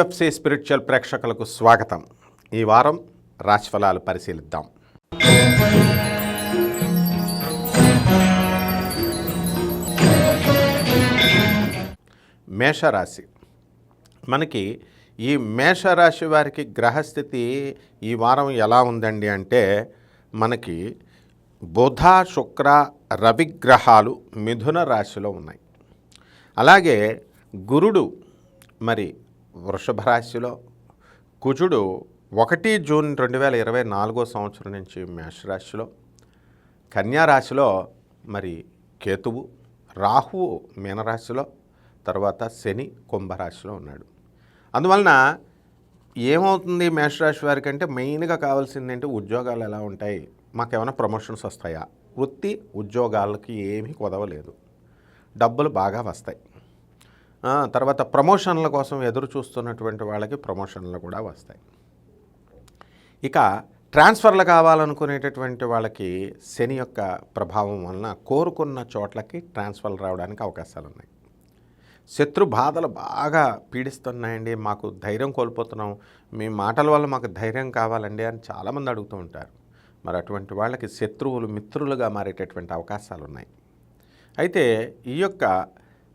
TFC spiritual ప్రేక్షకులకు స్వాగతం. ఈ వారం రాశిఫలాలు పరిశీలిద్దాం. మేషరాశి. మనకి ఈ మేషరాశి వారికి గ్రహస్థితి ఈ వారం ఎలా ఉందండి అంటే, మనకి బుధ శుక్ర రవి గ్రహాలు మిథున రాశిలో ఉన్నాయి. అలాగే గురుడు మరి వృషభ రాశిలో, కుజుడు 1 జూన్ 2024 సంవత్సరం నుంచి మేషరాశిలో, కన్యా రాశిలో మరి కేతువు, రాహువు మీనరాశిలో, తర్వాత శని కుంభరాశిలో ఉన్నాడు. అందువలన ఏమవుతుంది మేషరాశి వారికి అంటే, మెయిన్గా కావాల్సింది ఏంటి, ఉద్యోగాలు ఎలా ఉంటాయి, మాకేమైనా ప్రమోషన్స్ వస్తాయా, వృత్తి ఉద్యోగాలకి ఏమీ కుదవలేదు, డబ్బులు బాగా వస్తాయి. తర్వాత ప్రమోషన్ల కోసం ఎదురు చూస్తున్నటువంటి వాళ్ళకి ప్రమోషన్లు కూడా వస్తాయి. ఇక ట్రాన్స్ఫర్లు కావాలనుకునేటటువంటి వాళ్ళకి శని యొక్క ప్రభావం వలన కోరుకున్న చోట్లకి ట్రాన్స్ఫర్లు రావడానికి అవకాశాలు ఉన్నాయి. శత్రు బాధలు బాగా పీడిస్తున్నాయండి, మాకు ధైర్యం కోల్పోతున్నాం, మీ మాటల వల్ల మాకు ధైర్యం కావాలండి అని చాలామంది అడుగుతూ ఉంటారు. మరి అటువంటి వాళ్ళకి శత్రువులు మిత్రులుగా మారేటటువంటి అవకాశాలు ఉన్నాయి. అయితే ఈ యొక్క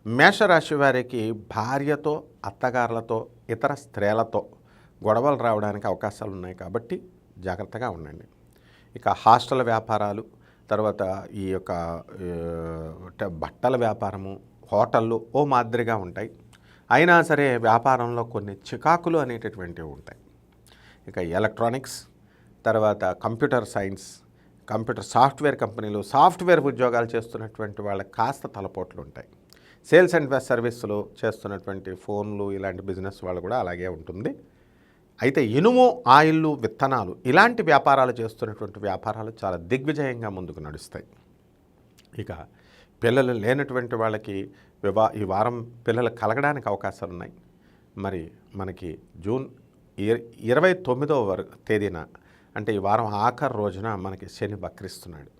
మేషరాశి వారికి భార్యతో, అత్తగారులతో, ఇతర స్త్రీలతో గొడవలు రావడానికి అవకాశాలు ఉన్నాయి కాబట్టి జాగ్రత్తగా ఉండండి. ఇక హాస్టల్ వ్యాపారాలు, తర్వాత ఈ యొక్క బట్టల వ్యాపారము, హోటళ్ళు ఓ మాదిరిగా ఉంటాయి. అయినా సరే వ్యాపారంలో కొన్ని చికాకులు అనేటటువంటివి ఉంటాయి. ఇక ఎలక్ట్రానిక్స్, తర్వాత కంప్యూటర్ సైన్స్, కంప్యూటర్ సాఫ్ట్వేర్ కంపెనీలు, సాఫ్ట్వేర్ ఉద్యోగాలు చేస్తున్నటువంటి వాళ్ళకి కాస్త తలపోట్లు ఉంటాయి. సేల్స్ అండ్ సర్వీసులు చేస్తున్నటువంటి ఫోన్లు ఇలాంటి బిజినెస్ వాళ్ళు కూడా అలాగే ఉంటుంది. అయితే ఇనుము, ఆయిల్లు, విత్తనాలు ఇలాంటి వ్యాపారాలు చేస్తున్నటువంటి వ్యాపారాలు చాలా దిగ్విజయంగా ముందుకు నడుస్తాయి. ఇక పిల్లలు లేనటువంటి వాళ్ళకి ఈ వారం పిల్లలు కలగడానికి అవకాశాలు ఉన్నాయి. మరి మనకి జూన్ 29వ తేదీన అంటే ఈ వారం ఆఖరి రోజున మనకి శని వక్రిస్తున్నాడు.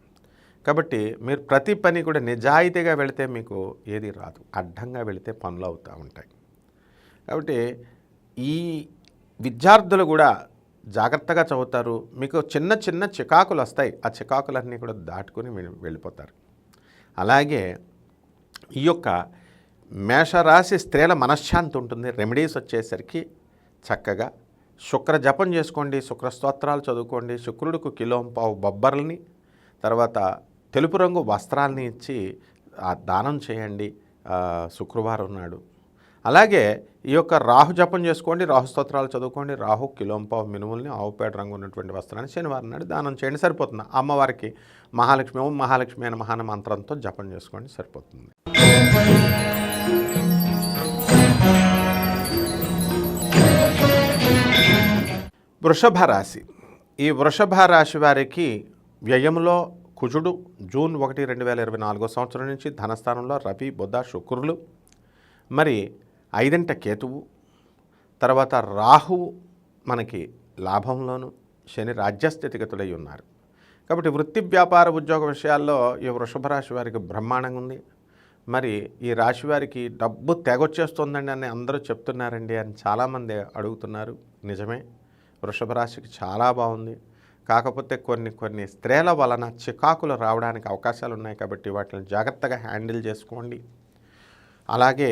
కాబట్టి మీరు ప్రతి పని కూడా నిజాయితీగా వెళితే మీకు ఏది రాదు, అడ్డంగా వెళితే పనులు అవుతూ ఉంటాయి. కాబట్టి ఈ విద్యార్థులు కూడా జాగ్రత్తగా చదువుతారు. మీకు చిన్న చిన్న చికాకులు వస్తాయి, ఆ చికాకులన్నీ కూడా దాటుకుని వెళ్ళిపోతారు. అలాగే ఈ యొక్క మేషరాశి స్త్రీల మనశ్శాంతి ఉంటుంది. రెమెడీస్ వచ్చేసరికి చక్కగా శుక్ర జపం చేసుకోండి, శుక్ర స్తోత్రాలు చదువుకోండి, శుక్రుడికి 1.5 కిలో బొబ్బర్లని, తర్వాత తెలుపు రంగు వస్త్రాలని ఇచ్చి దానం చేయండి శుక్రవారం నాడు. అలాగే ఈ యొక్క రాహు జపం చేసుకోండి, రాహు స్తోత్రాలు చదువుకోండి, రాహు 1.5 కిలో మినుముల్ని ఆవుపేట రంగు ఉన్నటువంటి వస్త్రాన్ని శనివారం నాడు దానం చేయండి, సరిపోతుంది. అమ్మవారికి మహాలక్ష్మి ఓం మహాలక్ష్మి అయిన మహాన మంత్రంతో జపం చేసుకోండి, సరిపోతుంది. వృషభ రాశి. ఈ వృషభ రాశి వారికి వ్యయంలో కుజుడు జూన్ 1, 2024 సంవత్సరం నుంచి ధనస్థానంలో రవి, బుధ, శుక్రులు, మరి 5వ కేతువు, తర్వాత రాహువు మనకి లాభంలోను, శని రాజ్యస్థితిగతులై ఉన్నారు. కాబట్టి వృత్తి, వ్యాపార, ఉద్యోగ విషయాల్లో ఈ వృషభ రాశి వారికి బ్రహ్మాండంగా ఉంది. మరి ఈ రాశి వారికి డబ్బు తెగొచ్చేస్తుందండి అని అందరూ చెప్తున్నారండి అని చాలామంది అడుగుతున్నారు. నిజమే, వృషభ రాశికి చాలా బాగుంది. కాకపోతే కొన్ని స్త్రీల వలన చికాకులు రావడానికి అవకాశాలు ఉన్నాయి. కాబట్టి వాటిని జాగ్రత్తగా హ్యాండిల్ చేసుకోండి. అలాగే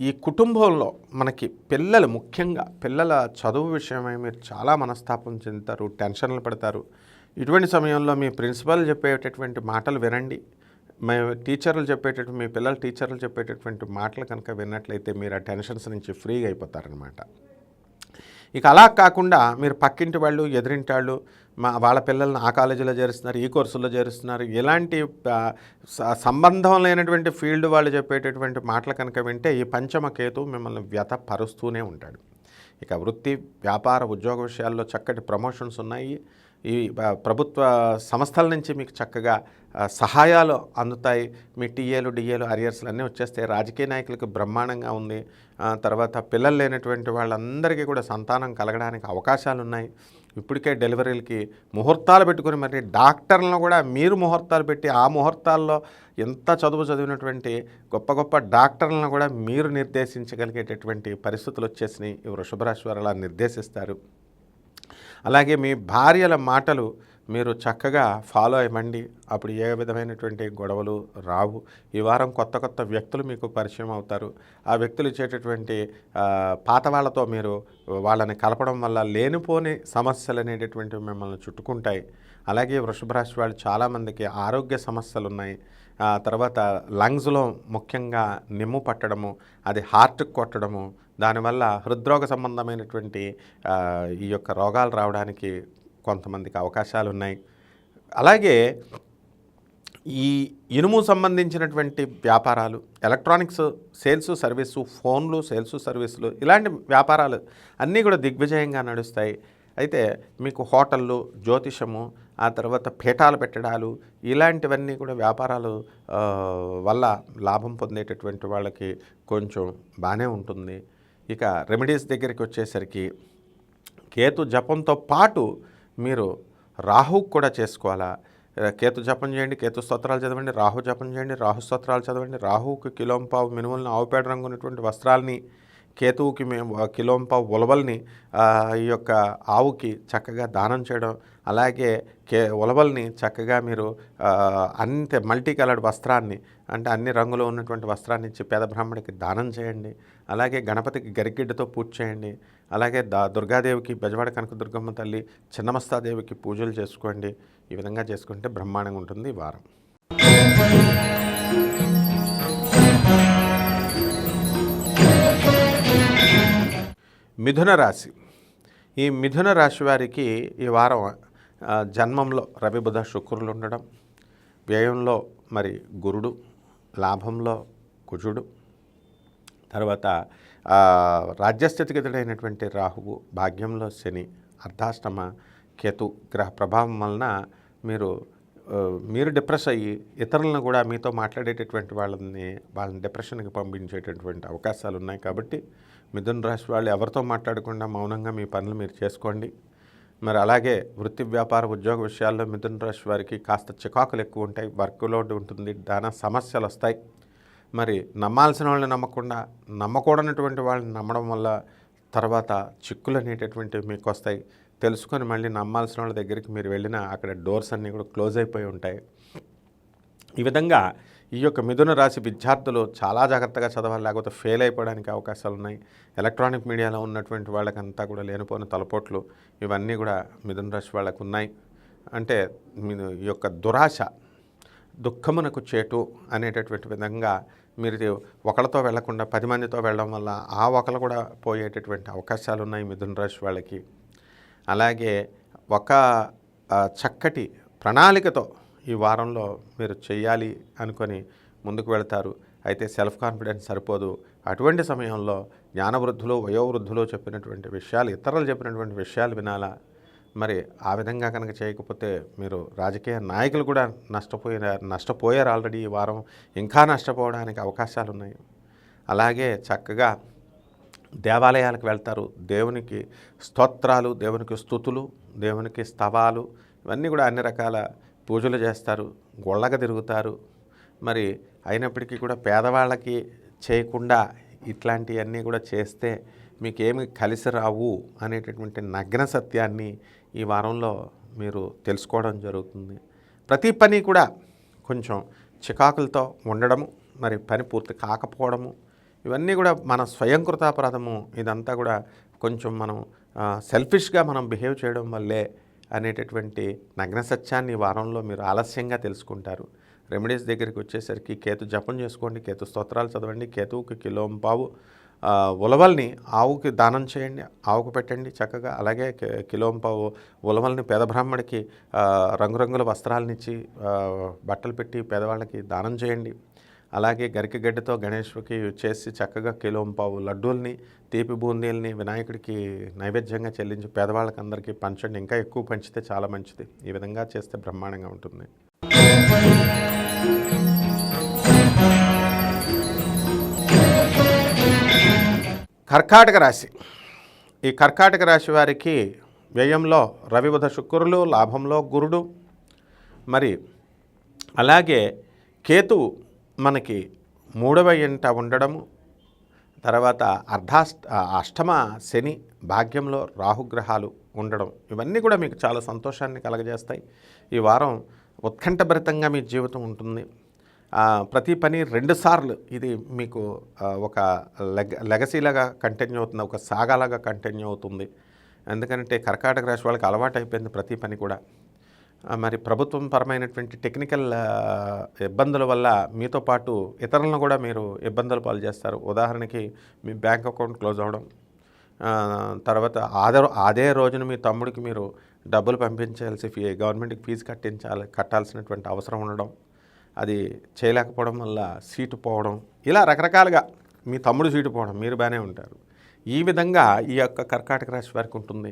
ఈ కుటుంబంలో మనకి పిల్లలు, ముఖ్యంగా పిల్లల చదువు విషయమై మీరు చాలా మనస్తాపం చెందుతారు, టెన్షన్లు పడతారు. ఇటువంటి సమయంలో మీ ప్రిన్సిపల్ చెప్పేటటువంటి మాటలు వినండి. మీ పిల్లల టీచర్లు చెప్పేటటువంటి మాటలు కనుక విన్నట్లయితే మీరు ఆ టెన్షన్స్ నుంచి ఫ్రీగా అయిపోతారనమాట. ఇక అలా కాకుండా మీరు పక్కింటి వాళ్ళు, ఎదురింటి వాళ్ళు వాళ్ళ పిల్లల్ని ఆ కాలేజీలో చేరుస్తున్నారు, ఈ కోర్సుల్లో చేరుస్తున్నారు, ఇలాంటి సంబంధం లేనటువంటి ఫీల్డ్ వాళ్ళు చెప్పేటటువంటి మాటలు కనుక వింటే ఈ పంచమ కేతు మిమ్మల్ని వ్యతపరుస్తూనే ఉంటాడు. ఇక వృత్తి, వ్యాపార, ఉద్యోగ విషయాల్లో చక్కటి ప్రమోషన్స్ ఉన్నాయి. ఈ ప్రభుత్వ సంస్థల నుంచి మీకు చక్కగా సహాయాలు అందుతాయి. మీ టీఏలు, డిఏలు, అరియర్స్లు అన్నీ వచ్చేస్తాయి. రాజకీయ నాయకులకు బ్రహ్మాండంగా ఉంది. తర్వాత పిల్లలు లేనటువంటి వాళ్ళందరికీ కూడా సంతానం కలగడానికి అవకాశాలు ఉన్నాయి. ఇప్పటికే డెలివరీలకి ముహూర్తాలు పెట్టుకుని, మరి డాక్టర్లను కూడా మీరు ముహూర్తాలు పెట్టి ఆ ముహూర్తాల్లో ఎంత చదువు చదివినటువంటి గొప్ప గొప్ప డాక్టర్లను కూడా మీరు నిర్దేశించగలిగేటటువంటి పరిస్థితులు వచ్చేసినాయి. ఈ వృషభ రాశి వారు అలా నిర్దేశిస్తారు. అలాగే మీ భార్యల మాటలు మీరు చక్కగా ఫాలో అవ్వండి. అప్పుడు ఏ విధమైనటువంటి గొడవలు రావు. ఈ వారం కొత్త కొత్త వ్యక్తులు మీకు పరిచయం అవుతారు. ఆ వ్యక్తులు ఇచ్చేటటువంటి పాత వాళ్ళతో మీరు వాళ్ళని కలపడం వల్ల లేనిపోని సమస్యలు అనేటటువంటివి మిమ్మల్ని చుట్టుకుంటాయి. అలాగే వృషభ రాశి వాళ్ళు చాలామందికి ఆరోగ్య సమస్యలు ఉన్నాయి. తర్వాత లంగ్స్లో ముఖ్యంగా నిమ్ము పట్టడము, అది హార్ట్కి కొట్టడము, దానివల్ల హృద్రోగ సంబంధమైనటువంటి ఈ యొక్క రోగాలు రావడానికి కొంతమందికి అవకాశాలు ఉన్నాయి. అలాగే ఈ ఇనుము సంబంధించినటువంటి వ్యాపారాలు, ఎలక్ట్రానిక్స్ సేల్స్ సర్వీసు, ఫోన్లు సేల్స్ సర్వీసులు, ఇలాంటి వ్యాపారాలు అన్నీ కూడా దిగ్విజయంగా నడుస్తాయి. అయితే మీకు హోటళ్ళు, జ్యోతిషము, ఆ తర్వాత పీఠాలు పెట్టడాలు, ఇలాంటివన్నీ కూడా వ్యాపారాలు వల్ల లాభం పొందేటటువంటి వాళ్ళకి కొంచెం బాగానే ఉంటుంది. ఇక రెమెడీస్ దగ్గరికి వచ్చేసరికి కేతు జపంతో పాటు మీరు రాహుకు కూడా చేసుకోవాలా. కేతు జపం చేయండి, కేతు స్తోత్రాలు చదవండి, రాహు జపం చేయండి, రాహు స్తోత్రాలు చదవండి. రాహువుకి కిలోంపావు మినుములను, ఆవుపేడ రంగు ఉన్నటువంటి వస్త్రాలని, కేతువుకి కిలోంపావు ఉలవల్ని ఈ యొక్క ఆవుకి చక్కగా దానం చేయడం. అలాగే ఉలవల్ని చక్కగా మీరు అంతే మల్టీ కలర్డ్ వస్త్రాన్ని, అంటే అన్ని రంగులు ఉన్నటువంటి వస్త్రాన్ని ఇచ్చి పేద బ్రాహ్మడికి దానం చేయండి. అలాగే గణపతికి గరిగిడ్డతో పూజ చేయండి. అలాగే దుర్గాదేవికి, బెజవాడ కనకదుర్గమ్మ తల్లి, చిన్నమస్తాదేవికి పూజలు చేసుకోండి. ఈ విధంగా చేసుకుంటే బ్రహ్మాండంగా ఉంటుంది ఈ వారం. మిథున రాశి. ఈ మిథున రాశి వారికి ఈ వారం జన్మంలో రవి, బుధ, శుక్రులు ఉండడం, వ్యయంలో మరి గురుడు, లాభంలో కుజుడు, తర్వాత రాజ్యస్థితిగతుడైనటువంటి రాహువు, భాగ్యంలో శని, అర్ధాష్టమ కేతు గ్రహ ప్రభావం వలన మీరు డిప్రెస్ అయ్యి ఇతరులను కూడా మీతో మాట్లాడేటటువంటి వాళ్ళని డిప్రెషన్కి పంపించేటటువంటి అవకాశాలు ఉన్నాయి. కాబట్టి మిథున రాశి వాళ్ళు ఎవరితో మాట్లాడకుండా మౌనంగా మీ పనులు మీరు చేసుకోండి. మరి అలాగే వృత్తి, వ్యాపార, ఉద్యోగ విషయాల్లో మిథున రాశి వారికి కాస్త చికాకులు ఎక్కువ ఉంటాయి, వర్క్ లోడ్ ఉంటుంది, ధన సమస్యలు వస్తాయి. మరి నమ్మాల్సిన వాళ్ళని నమ్మకుండా నమ్మకూడనటువంటి వాళ్ళని నమ్మడం వల్ల తర్వాత చిక్కులు అనేటటువంటివి మీకు వస్తాయి. తెలుసుకొని మళ్ళీ నమ్మాల్సిన వాళ్ళ దగ్గరికి మీరు వెళ్ళినా అక్కడ డోర్స్ అన్నీ కూడా క్లోజ్ అయిపోయి ఉంటాయి. ఈ విధంగా ఈ యొక్క మిథున రాశి విద్యార్థులు చాలా జాగ్రత్తగా చదవాలి, లేకపోతే ఫెయిల్ అయిపోవడానికి అవకాశాలు ఉన్నాయి. ఎలక్ట్రానిక్ మీడియాలో ఉన్నటువంటి వాళ్ళకంతా కూడా లేనిపోయిన తలపోట్లు ఇవన్నీ కూడా మిథున రాశి వాళ్ళకు ఉన్నాయి. అంటే ఈ యొక్క దురాశ దుఃఖమునకు చేటు అనేటటువంటి విధంగా మీరు ఒకళ్ళతో వెళ్లకుండా 10 మందితో వెళ్ళడం వల్ల ఆ ఒకళ్ళు కూడా పోయేటటువంటి అవకాశాలు ఉన్నాయి మిథున రాశి వాళ్ళకి. అలాగే ఒక చక్కటి ప్రణాళికతో ఈ వారంలో మీరు చేయాలి అనుకొని ముందుకు వెళతారు. అయితే సెల్ఫ్ కాన్ఫిడెన్స్ సరిపోదు. అటువంటి సమయంలో జ్ఞానవృద్ధులు, వయోవృద్ధులు చెప్పినటువంటి విషయాలు, ఇతరులు చెప్పినటువంటి విషయాలు వినాలా. మరి ఆ విధంగా కనుక చేయకపోతే మీరు రాజకీయ నాయకులు కూడా నష్టపోయారు ఆల్రెడీ. ఈ వారం ఇంకా నష్టపోవడానికి అవకాశాలు ఉన్నాయి. అలాగే చక్కగా దేవాలయాలకు వెళ్తారు, దేవునికి స్తోత్రాలు, దేవునికి స్తుతులు, దేవునికి స్తవాలు, ఇవన్నీ కూడా అన్ని రకాల పూజలు చేస్తారు, గొళ్ళగా తిరుగుతారు. మరి అయినప్పటికీ కూడా పేదవాళ్ళకి చేయకుండా ఇట్లాంటివన్నీ కూడా చేస్తే మీకేమి కలిసి రావు అనేటటువంటి నగ్న సత్యాన్ని ఈ వారంలో మీరు తెలుసుకోవడం జరుగుతుంది. ప్రతి పని కూడా కొంచెం చికాకులతో ఉండడము, మరి పని పూర్తి కాకపోవడము, ఇవన్నీ కూడా మన స్వయంకృతాపరాధము. ఇదంతా కూడా కొంచెం మనం సెల్ఫిష్గా మనం బిహేవ్ చేయడం వల్లే అనేటటువంటి నగ్న సత్యాన్ని ఈ వారంలో మీరు ఆలస్యంగా తెలుసుకుంటారు. రెమెడీస్ దగ్గరికి వచ్చేసరికి కేతు జపం చేసుకోండి, కేతు స్తోత్రాలు చదవండి, కేతువుకి కిలోంపావు ఉలవల్ని ఆవుకి దానం చేయండి, ఆవుకు పెట్టండి చక్కగా. అలాగే కిలోంపావు ఉలవల్ని పేద బ్రాహ్మడికి రంగురంగుల వస్త్రాలనిచ్చి బట్టలు పెట్టి పేదవాళ్ళకి దానం చేయండి. అలాగే గరిక గడ్డతో గణేష్కి చేసి చక్కగా కిలోంపావు లడ్డూల్ని తీపి బూందీల్ని వినాయకుడికి నైవేద్యంగా చెల్లించి పేదవాళ్ళకి అందరికీ పంచండి. ఇంకా ఎక్కువ పంచితే చాలా మంచిది. ఈ విధంగా చేస్తే బ్రహ్మాండంగా ఉంటుంది. కర్కాటక రాశి. ఈ కర్కాటక రాశి వారికి వ్యయంలో రవి బుధ శుక్రులు, లాభంలో గురుడు, మరి అలాగే కేతు మనకి 3వ ఇంట ఉండడము, తర్వాత అష్టమ శని, భాగ్యంలో రాహుగ్రహాలు ఉండడం, ఇవన్నీ కూడా మీకు చాలా సంతోషాన్ని కలగజేస్తాయి. ఈ వారం ఉత్కంఠభరితంగా మీ జీవితం ఉంటుంది. ప్రతి పని 2 సార్లు ఇది మీకు ఒక లెగసీలాగా కంటిన్యూ అవుతుంది, ఒక సాగాలాగా కంటిన్యూ అవుతుంది. ఎందుకంటే కర్కాటక రాశి వాళ్ళకి అలవాటు అయిపోయింది ప్రతి పని కూడా. మరి ప్రభుత్వం పరమైనటువంటి టెక్నికల్ ఇబ్బందుల వల్ల మీతో పాటు ఇతరులను కూడా మీరు ఇబ్బందులు పాలు చేస్తారు. ఉదాహరణకి మీ బ్యాంక్ అకౌంట్ క్లోజ్ అవ్వడం, తర్వాత అదే రోజున మీ తమ్ముడికి మీరు డబ్బులు పంపించాల్సి గవర్నమెంట్కి ఫీజు కట్టాల్సినటువంటి అవసరం ఉండడం, అది చేయలేకపోవడం వల్ల సీటు పోవడం, ఇలా రకరకాలుగా మీ తమ్ముడు సీటు పోవడం, మీరు బాగానే ఉంటారు. ఈ విధంగా ఈ యొక్క కర్కాటక రాశి వారికి ఉంటుంది.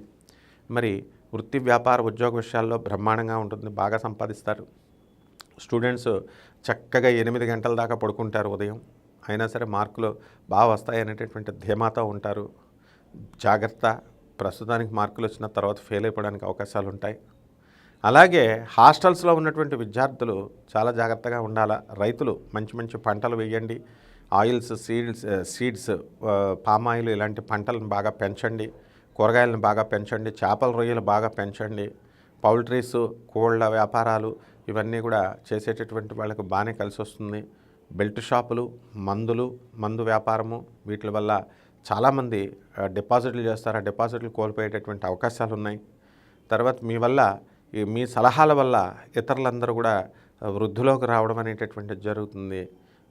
మరి వృత్తి వ్యాపార ఉద్యోగ విషయాల్లో బ్రహ్మాండంగా ఉంటుంది, బాగా సంపాదిస్తారు. స్టూడెంట్స్ చక్కగా 8 గంటల దాకా పడుకుంటారు ఉదయం, అయినా సరే మార్కులు బాగా వస్తాయనేటటువంటి ధీమాతో ఉంటారు. జాగ్రత్త, ప్రస్తుతానికి మార్కులు వచ్చిన తర్వాత ఫెయిల్ అయిపోవడానికి అవకాశాలు ఉంటాయి. అలాగే హాస్టల్స్లో ఉన్నటువంటి విద్యార్థులు చాలా జాగ్రత్తగా ఉండాలా. రైతులు మంచి మంచి పంటలు వేయండి. ఆయిల్స్, సీడ్స్, పామ్ ఆయిల్ ఇలాంటి పంటలను బాగా పెంచండి. కూరగాయలను బాగా పెంచండి. చేపల రొయ్యలు బాగా పెంచండి. పౌల్ట్రీస్, కోళ్ళ వ్యాపారాలు ఇవన్నీ కూడా చేసేటటువంటి వాళ్ళకు బాగానే కలిసి వస్తుంది. బెల్ట్ షాపులు, మందు వ్యాపారము, వీటి వల్ల చాలామంది డిపాజిట్లు చేస్తారు. ఆ డిపాజిట్లు కోల్పోయేటటువంటి అవకాశాలు ఉన్నాయి. తర్వాత మీ సలహాల వల్ల ఇతరులందరూ కూడా వృద్ధిలోకి రావడం అనేటటువంటిది జరుగుతుంది.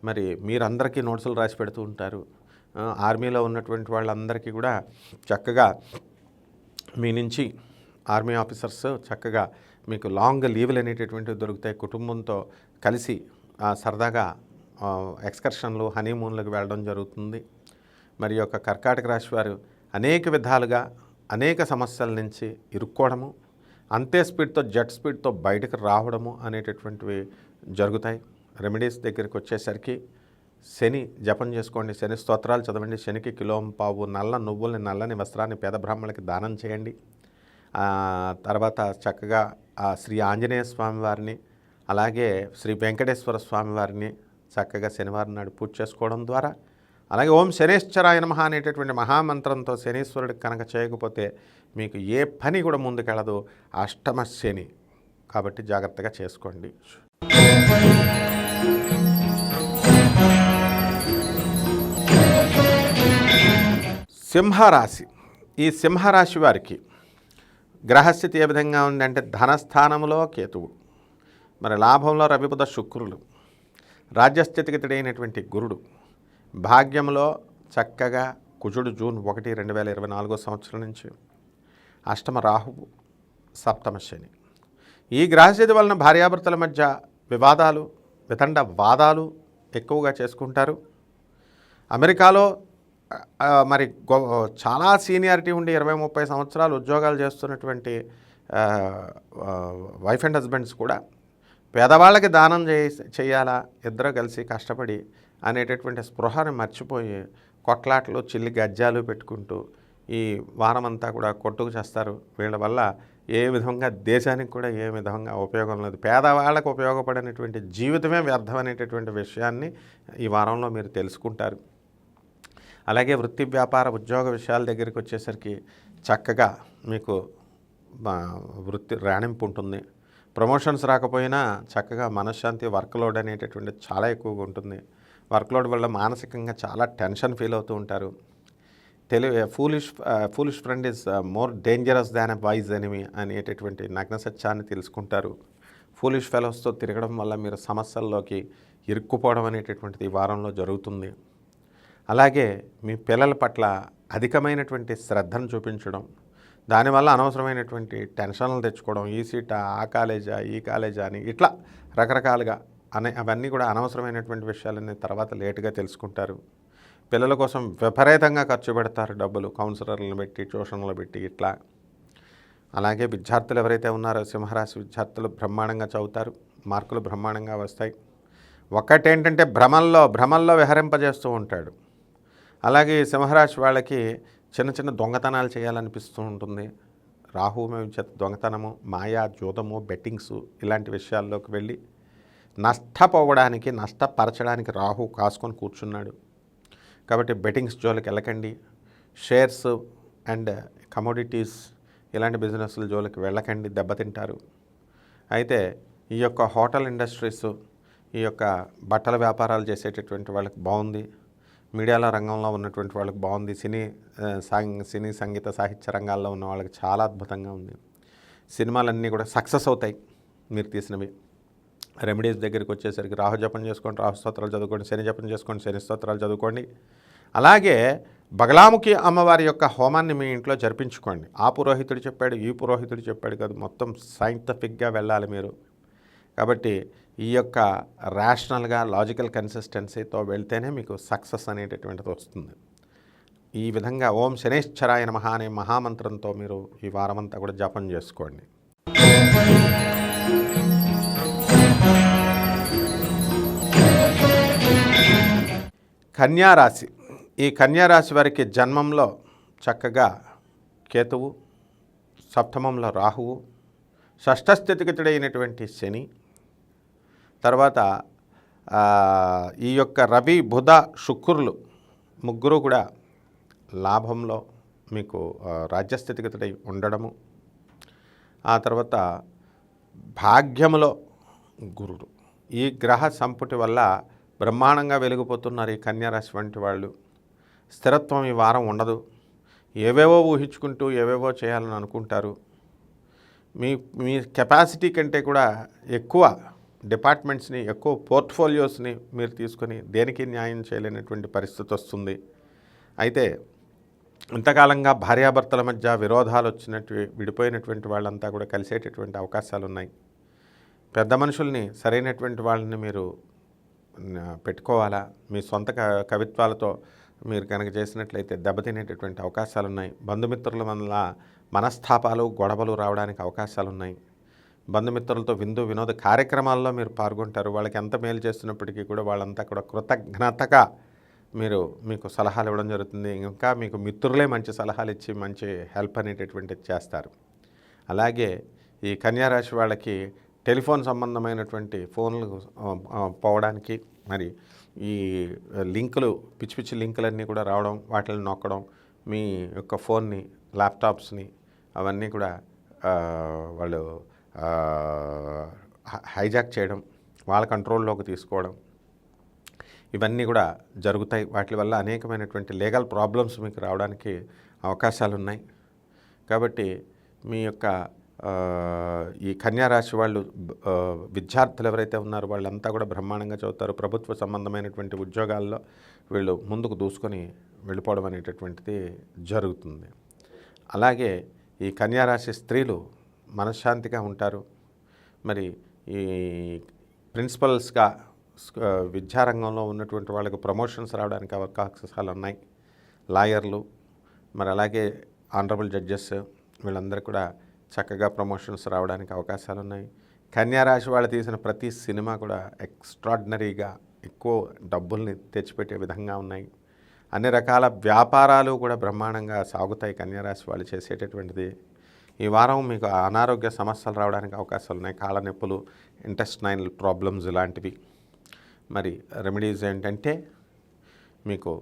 మరి మీరందరికీ నోట్సులు రాసి పెడుతూ ఉంటారు. ఆర్మీలో ఉన్నటువంటి వాళ్ళందరికీ కూడా చక్కగా మీ నుంచి ఆర్మీ ఆఫీసర్స్ చక్కగా మీకు లాంగ్ లీవ్లు అనేటటువంటివి దొరుకుతాయి. కుటుంబంతో కలిసి సరదాగా ఎక్స్కర్షన్లు, హనీమూన్లకు వెళ్ళడం జరుగుతుంది. మరి యొక్క కర్కాటక రాశి వారు అనేక విధాలుగా అనేక సమస్యల నుంచి ఇరుక్కోవడము, అంతే స్పీడ్తో జెట్ స్పీడ్తో బయటకు రావడము అనేటటువంటివి జరుగుతాయి. రెమెడీస్ దగ్గరికి వచ్చేసరికి శని జపం చేసుకోండి, శని స్తోత్రాలు చదవండి, శనికి కిలోంపావు నల్ల నువ్వుల్ని, నల్లని వస్త్రాన్ని పేద బ్రాహ్మణులకి దానం చేయండి. తర్వాత చక్కగా శ్రీ ఆంజనేయ స్వామి వారిని, అలాగే శ్రీ వెంకటేశ్వర స్వామి వారిని చక్కగా శనివారం నాడు పూజ చేసుకోవడం ద్వారా, అలాగే ఓం శనేశ్వరాయ నమః అనేటటువంటి మహామంత్రంతో శనీశ్వరుడికి కనుక చేయకపోతే మీకు ఏ పని కూడా ముందుకెళ్ళదు. అష్టమ శని కాబట్టి జాగ్రత్తగా చేసుకోండి. సింహరాశి. ఈ సింహరాశి వారికి గ్రహస్థితి ఏ విధంగా ఉందంటే ధనస్థానంలో కేతువు, మరి లాభంలో రవి బుధ శుక్రులు, రాజ్యస్థితిగతుడైనటువంటి గురుడు, భాగ్యంలో చక్కగా కుజుడు జూన్ 1, 2024 సంవత్సరం నుంచి, అష్టమ రాహువు, సప్తమ శని. ఈ గ్రహస్థితి వలన భార్యాభర్తల మధ్య వివాదాలు, వితండ వాదాలు ఎక్కువగా చేసుకుంటారు. అమెరికాలో మరి చాలా సీనియారిటీ ఉండి 20-30 సంవత్సరాలు ఉద్యోగాలు చేస్తున్నటువంటి వైఫ్ అండ్ హస్బెండ్స్ కూడా పేదవాళ్ళకి దానం చేయాలా, ఇద్దరు కలిసి కష్టపడి అనేటటువంటి స్పృహని మర్చిపోయి కొట్లాట్లు, చిల్లి గజ్జాలు పెట్టుకుంటూ ఈ వారమంతా కూడా కొట్టుకు చేస్తారు. వీళ్ళ వల్ల ఏ విధంగా దేశానికి కూడా ఏ విధంగా ఉపయోగం లేదు. పేదవాళ్ళకు ఉపయోగపడినటువంటి జీవితమే వ్యర్థం అనేటటువంటి విషయాన్ని ఈ వారంలో మీరు తెలుసుకుంటారు. అలాగే వృత్తి వ్యాపార ఉద్యోగ విషయాల దగ్గరికి వచ్చేసరికి చక్కగా మీకు వృత్తి రాణింపు ఉంటుంది. ప్రమోషన్స్ రాకపోయినా చక్కగా మనశ్శాంతి, వర్క్లోడ్ అనేటటువంటిది చాలా ఎక్కువగా ఉంటుంది. వర్క్లోడ్ వల్ల మానసికంగా చాలా టెన్షన్ ఫీల్ అవుతూ ఉంటారు. Foolish friend is more dangerous than a wise enemy అనేటటువంటి నగ్న సత్యాన్ని తెలుసుకుంటారు. ఫూలిష్ ఫెలోస్తో తిరగడం వల్ల మీరు సమస్యల్లోకి ఇరుక్కుపోవడం అనేటటువంటిది ఈ వారంలో జరుగుతుంది. అలాగే మీ పిల్లల పట్ల అధికమైనటువంటి శ్రద్ధను చూపించడం, దానివల్ల అనవసరమైనటువంటి టెన్షన్లు తెచ్చుకోవడం, ఈ సీటా, ఆ కాలేజా, ఈ కాలేజా అని ఇట్లా రకరకాలుగా అవన్నీ కూడా అనవసరమైనటువంటి విషయాలన్నీ తర్వాత లేటుగా తెలుసుకుంటారు. పిల్లల కోసం విపరీతంగా ఖర్చు పెడతారు డబ్బులు, కౌన్సిలర్లను పెట్టి, ట్యూషన్లు పెట్టి ఇట్లా. అలాగే విద్యార్థులు ఎవరైతే ఉన్నారో సింహరాశి విద్యార్థులు బ్రహ్మాండంగా చదువుతారు, మార్కులు బ్రహ్మాండంగా వస్తాయి. ఒక్కటేంటంటే భ్రమల్లో విహరింపజేస్తూ ఉంటాడు. అలాగే సింహరాశి వాళ్ళకి చిన్న చిన్న దొంగతనాలు చేయాలనిపిస్తూ ఉంటుంది. రాహువు చేత దొంగతనము, మాయా, జూదము, బెట్టింగ్స్ ఇలాంటి విషయాల్లోకి వెళ్ళి నష్టపోవడానికి, నష్టపరచడానికి రాహు కాసుకొని కూర్చున్నాడు. కాబట్టి బెట్టింగ్స్ జోలికి వెళ్ళకండి. షేర్స్ అండ్ కమోడిటీస్ ఇలాంటి బిజినెస్ల జోలికి వెళ్ళకండి, దెబ్బతింటారు. అయితే ఈ యొక్క హోటల్ ఇండస్ట్రీస్, ఈ యొక్క బట్టల వ్యాపారాలు చేసేటటువంటి వాళ్ళకి బాగుంది. మీడియాల రంగంలో ఉన్నటువంటి వాళ్ళకి బాగుంది. సినీ సంగీత సాహిత్య రంగాల్లో ఉన్న వాళ్ళకి చాలా అద్భుతంగా ఉంది. సినిమాలన్నీ కూడా సక్సెస్ అవుతాయి మీరు తీసినవి. రెమెడీస్ దగ్గరికి వచ్చేసరికి రాహు జపం చేసుకోండి, రాహు స్తోత్రాలు చదువుకోండి, శని జపం చేసుకోండి, శని స్తోత్రాలు చదువుకోండి. అలాగే బగలాముఖి అమ్మవారి యొక్క హోమాన్ని మీ ఇంట్లో జరిపించుకోండి. ఆ పురోహితుడు చెప్పాడు, ఈ పురోహితుడు చెప్పాడు కాదు, మొత్తం సైంటిఫిక్గా వెళ్ళాలి మీరు. కాబట్టి ఈ యొక్క రేషనల్గా లాజికల్ కన్సిస్టెన్సీతో వెళ్తేనే మీకు సక్సెస్ అనేటటువంటిది వస్తుంది. ఈ విధంగా ఓం శనేశ్వరాయ నమః అనే మహామంత్రంతో మీరు ఈ వారమంతా కూడా జపం చేసుకోండి. కన్యారాశి. ఈ కన్యారాశి వారికి జన్మంలో చక్కగా కేతువు, సప్తమంలో రాహువు, షష్ఠస్థితిగతుడైనటువంటి శని, తర్వాత ఈ యొక్క రవి, బుధ, శుక్రులు ముగ్గురు కూడా లాభంలో మీకు రాజ్యస్థితిగతుడై ఉండడము, ఆ తర్వాత భాగ్యములో గురుడు. ఈ గ్రహ సంపుటి వల్ల బ్రహ్మాండంగా వెలిగిపోతున్నారు ఈ కన్యారాశి వంటి వాళ్ళు. స్థిరత్వం ఈ వారం ఉండదు. ఏవేవో ఊహించుకుంటూ ఏవేవో చేయాలని అనుకుంటారు. మీ కెపాసిటీ కంటే కూడా ఎక్కువ డిపార్ట్మెంట్స్ని, ఎక్కువ పోర్ట్ఫోలియోస్ని మీరు తీసుకొని దేనికి న్యాయం చేయలేనటువంటి పరిస్థితి వస్తుంది. అయితే ఇంతకాలంగా భార్యాభర్తల మధ్య విరోధాలు విడిపోయినటువంటి వాళ్ళంతా కూడా కలిసేటటువంటి అవకాశాలు ఉన్నాయి. పెద్ద మనుషుల్ని, సరైనటువంటి వాళ్ళని మీరు పెట్టుకోవాలా. మీ సొంత కవిత్వాలతో మీరు కనుక చేసినట్లయితే దెబ్బతినేటటువంటి అవకాశాలు ఉన్నాయి. బంధుమిత్రుల వల్ల మనస్తాపాలు, గొడవలు రావడానికి అవకాశాలు ఉన్నాయి. బంధుమిత్రులతో వినోద కార్యక్రమాల్లో మీరు పాల్గొంటారు. వాళ్ళకి ఎంత మేలు చేస్తున్నప్పటికీ కూడా వాళ్ళంతా కూడా కృతజ్ఞతగా మీకు సలహాలు ఇవ్వడం జరుగుతుంది. ఇంకా మీకు మిత్రులే మంచి సలహాలు ఇచ్చి మంచి హెల్ప్ అనేటటువంటిది చేస్తారు. అలాగే ఈ కన్యారాశి వాళ్ళకి టెలిఫోన్ సంబంధమైనటువంటి ఫోన్లు పోవడానికి, మరి ఈ లింకులు, పిచ్చి పిచ్చి లింకులన్నీ కూడా రావడం, వాటిని నొక్కడం, మీ యొక్క ఫోన్ని, ల్యాప్టాప్స్ని అవన్నీ కూడా వాళ్ళు హైజాక్ చేయడం, వాళ్ళ కంట్రోల్లోకి తీసుకోవడం, ఇవన్నీ కూడా జరుగుతాయి. వాటి వల్ల అనేకమైనటువంటి లీగల్ ప్రాబ్లమ్స్ మీకు రావడానికి అవకాశాలు ఉన్నాయి. కాబట్టి మీ యొక్క ఈ కన్యారాశి వాళ్ళు, విద్యార్థులు ఎవరైతే ఉన్నారో వాళ్ళంతా కూడా బ్రహ్మాండంగా చదువుతారు. ప్రభుత్వ సంబంధమైనటువంటి ఉద్యోగాల్లో వీళ్ళు ముందుకు దూసుకొని వెళ్ళిపోవడం అనేటటువంటిది జరుగుతుంది. అలాగే ఈ కన్యారాశి స్త్రీలు మనశ్శాంతిగా ఉంటారు. మరి ఈ ప్రిన్సిపల్స్గా విద్యారంగంలో ఉన్నటువంటి వాళ్ళకి ప్రమోషన్స్ రావడానికి అవకాశాలు ఉన్నాయి. లాయర్లు, మరి అలాగే ఆనరబుల్ జడ్జెస్ వీళ్ళందరూ కూడా చక్కగా ప్రమోషన్స్ రావడానికి అవకాశాలు ఉన్నాయి. కన్యారాశి వాళ్ళు తీసిన ప్రతి సినిమా కూడా ఎక్స్ట్రాడినరీగా ఎక్కువ డబ్బుల్ని తెచ్చిపెట్టే విధంగా ఉన్నాయి. అన్ని రకాల వ్యాపారాలు కూడా బ్రహ్మాండంగా సాగుతాయి కన్యారాశి వాళ్ళు చేసేటటువంటిది. ఈ వారం మీకు అనారోగ్య సమస్యలు రావడానికి అవకాశాలు ఉన్నాయి. కాళ్ళ నొప్పులు, ఇంటెస్టైనల్ ప్రాబ్లమ్స్ ఇలాంటివి. మరి రెమెడీస్ ఏంటంటే మీకు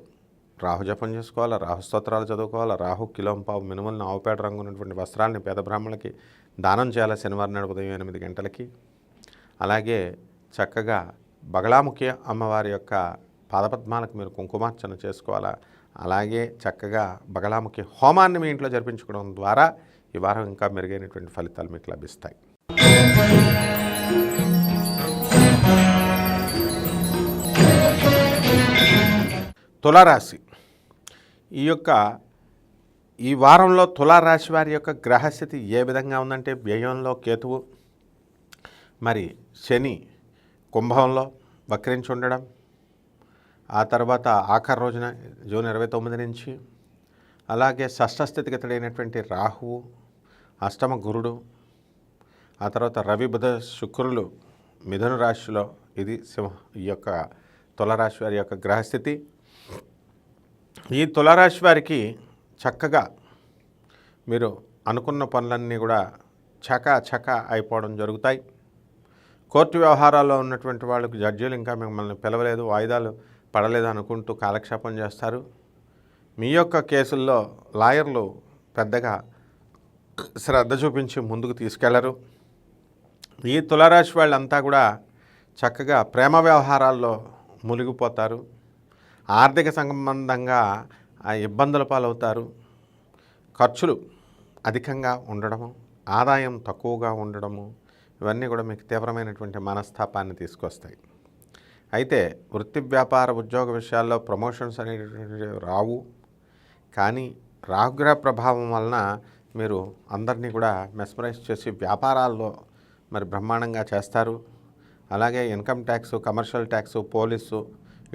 రాహు జపం చేసుకోవాలా, రాహు స్తోత్రాలు చదువుకోవాలా, రాహు కిలోంపావు మినుములను ఆవుపేట రంగు ఉన్నటువంటి వస్త్రాలని పేద బ్రాహ్మణులకి దానం చేయాలి శనివారం నాడు ఉదయం 8 గంటలకి. అలాగే చక్కగా బగలాముఖి అమ్మవారి యొక్క పాదపద్మాలకు మీరు కుంకుమార్చన చేసుకోవాలా. అలాగే చక్కగా బగలాముఖి హోమాన్ని మీ ఇంట్లో జరిపించుకోవడం ద్వారా ఈ వారం ఇంకా మెరుగైనటువంటి ఫలితాలు మీకు లభిస్తాయి. తులారాశి. ఈ వారంలో తులారాశి వారి యొక్క గ్రహస్థితి ఏ విధంగా ఉందంటే వ్యయంలో కేతువు, మరి శని, కుంభంలో వక్రించి ఉండడం, ఆ తర్వాత ఆఖరి రోజున జూన్ 29 నుంచి, అలాగే షష్ఠస్థితిగతుడైనటువంటి రాహువు, అష్టమ గురుడు, ఆ తర్వాత రవి బుధ శుక్రులు మిథున రాశిలో, ఇది ఈ యొక్క తులారాశి వారి యొక్క గ్రహస్థితి. ఈ తులారాశి వారికి చక్కగా మీరు అనుకున్న పనులన్నీ కూడా చకా అయిపోవడం జరుగుతాయి. కోర్టు వ్యవహారాల్లో ఉన్నటువంటి వాళ్ళకు జడ్జీలు ఇంకా మిమ్మల్ని పిలవలేదు, వాయిదాలు పడలేదు అనుకుంటూ కాలక్షేపం చేస్తారు. మీ యొక్క కేసుల్లో లాయర్లు పెద్దగా శ్రద్ధ చూపించి ముందుకు తీసుకెళ్లరు. ఈ తులారాశి వాళ్ళంతా కూడా చక్కగా ప్రేమ వ్యవహారాల్లో మునిగిపోతారు. ఆర్థిక సంబంధంగా ఇబ్బందుల పాలవుతారు. ఖర్చులు అధికంగా ఉండడము, ఆదాయం తక్కువగా ఉండడము, ఇవన్నీ కూడా మీకు తీవ్రమైనటువంటి మనస్తాపాన్ని తీసుకొస్తాయి. అయితే వృత్తి వ్యాపార ఉద్యోగ విషయాల్లో ప్రమోషన్స్ అనేటువంటివి రావు. కానీ రాహుగ్రహ ప్రభావం వలన మీరు అందరినీ కూడా మెస్మరైజ్ చేసి వ్యాపారాల్లో మరి బ్రహ్మాండంగా చేస్తారు. అలాగే income tax, commercial tax, police,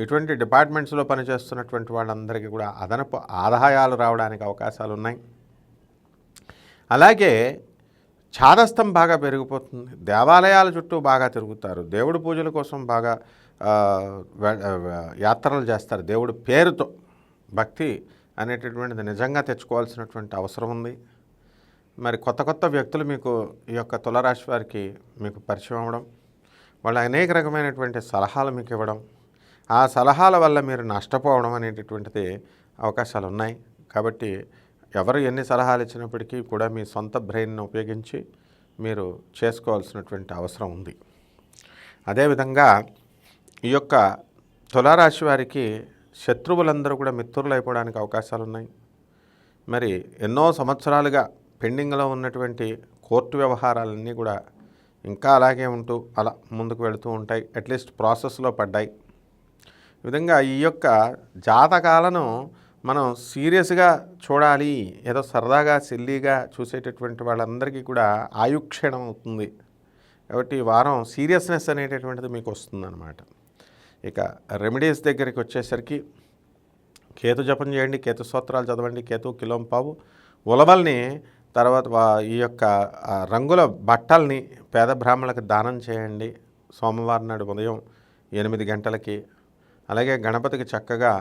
ఇటువంటి డిపార్ట్మెంట్స్లో పనిచేస్తున్నటువంటి వాళ్ళందరికీ కూడా అదనపు ఆదాయాలు రావడానికి అవకాశాలు ఉన్నాయి. అలాగే ఛాదస్థం బాగా పెరిగిపోతుంది. దేవాలయాల చుట్టూ బాగా తిరుగుతారు. దేవుడి పూజల కోసం బాగా యాత్రలు చేస్తారు. దేవుడి పేరుతో భక్తి అనేటటువంటిది నిజంగా తెచ్చుకోవాల్సినటువంటి అవసరం ఉంది. మరి కొత్త వ్యక్తులు మీకు ఈ యొక్క తులారాశి వారికి మీకు పరిచయం అవ్వడం, వాళ్ళు అనేక రకమైనటువంటి సలహాలు మీకు ఇవ్వడం, ఆ సలహాల వల్ల మీరు నష్టపోవడం అనేటటువంటిది అవకాశాలు ఉన్నాయి. కాబట్టి ఎవరు ఎన్ని సలహాలు ఇచ్చినప్పటికీ కూడా మీ సొంత బ్రెయిన్ను ఉపయోగించి మీరు చేసుకోవాల్సినటువంటి అవసరం ఉంది. అదేవిధంగా ఈ యొక్క తులారాశి వారికి శత్రువులందరూ కూడా మిత్రులు అయిపోవడానికి అవకాశాలు ఉన్నాయి. మరి ఎన్నో సంవత్సరాలుగా పెండింగ్లో ఉన్నటువంటి కోర్టు వ్యవహారాలన్నీ కూడా ఇంకా అలాగే ఉంటూ అలా ముందుకు వెళుతూ ఉంటాయి. అట్లీస్ట్ ప్రాసెస్లో పడ్డాయి. ఈ విధంగా ఈ యొక్క జాతకాలను మనం సీరియస్గా చూడాలి. ఏదో సరదాగా సిల్లీగా చూసేటటువంటి వాళ్ళందరికీ కూడా ఆయుక్షీణం అవుతుంది. కాబట్టి ఈ వారం సీరియస్నెస్ అనేటటువంటిది మీకు వస్తుందన్నమాట. ఇక రెమెడీస్ దగ్గరికి వచ్చేసరికి కేతు జపం చేయండి, కేతు స్తోత్రాలు చదవండి, కేతు కిలోంపావు ఉలవల్ని, తర్వాత ఈ యొక్క రంగుల బట్టల్ని పేద బ్రాహ్మణులకు దానం చేయండి సోమవారం నాడు ఉదయం 8 గంటలకి. అలాగే గణపతికి చక్కగా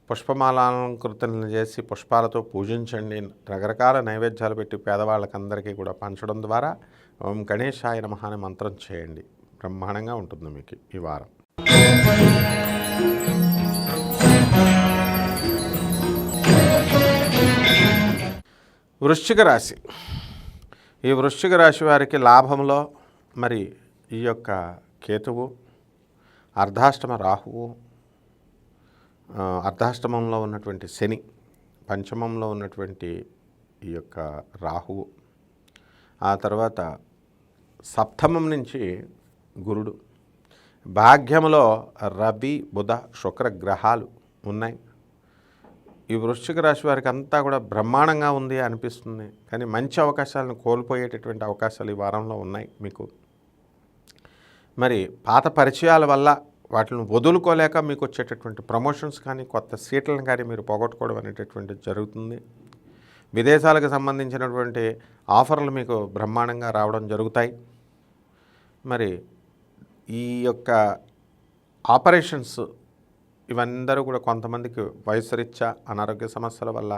పుష్పమాలాలంకృతులను చేసి పుష్పాలతో పూజించండి. రకరకాల నైవేద్యాలు పెట్టి పేదవాళ్ళకందరికీ కూడా పంచడం ద్వారా ఓం గణేశాయ నమః అనే మంత్రం చేయండి. బ్రహ్మాండంగా ఉంటుంది మీకు ఈ వారం. వృశ్చిక రాశి. ఈ వృశ్చిక రాశి వారికి లాభంలో మరి ఈ యొక్క కేతువు, అర్ధాష్టమ రాహువు, అర్ధాష్టమంలో ఉన్నటువంటి శని, పంచమంలో ఉన్నటువంటి ఈ యొక్క రాహువు, ఆ తర్వాత సప్తమం నుంచి గురుడు, భాగ్యంలో రవి బుధ శుక్ర గ్రహాలు ఉన్నాయి. ఈ వృశ్చిక రాశి వారికి అంతా కూడా బ్రహ్మాండంగా ఉంది అనిపిస్తుంది. కానీ మంచి అవకాశాలను కోల్పోయేటటువంటి అవకాశాలు ఈ వారంలో ఉన్నాయి మీకు. మరి పాత పరిచయాల వల్ల వాటిని వదులుకోలేక మీకు వచ్చేటటువంటి ప్రమోషన్స్ కానీ కొత్త సీట్లను కానీ మీరు పోగొట్టుకోవడం అనేటటువంటిది జరుగుతుంది. విదేశాలకు సంబంధించినటువంటి ఆఫర్లు మీకు బ్రహ్మాండంగా రావడం జరుగుతాయి. మరి ఈ యొక్క ఆపరేషన్స్ ఇవందరూ కూడా కొంతమందికి వయసు రీత్యా అనారోగ్య సమస్యల వల్ల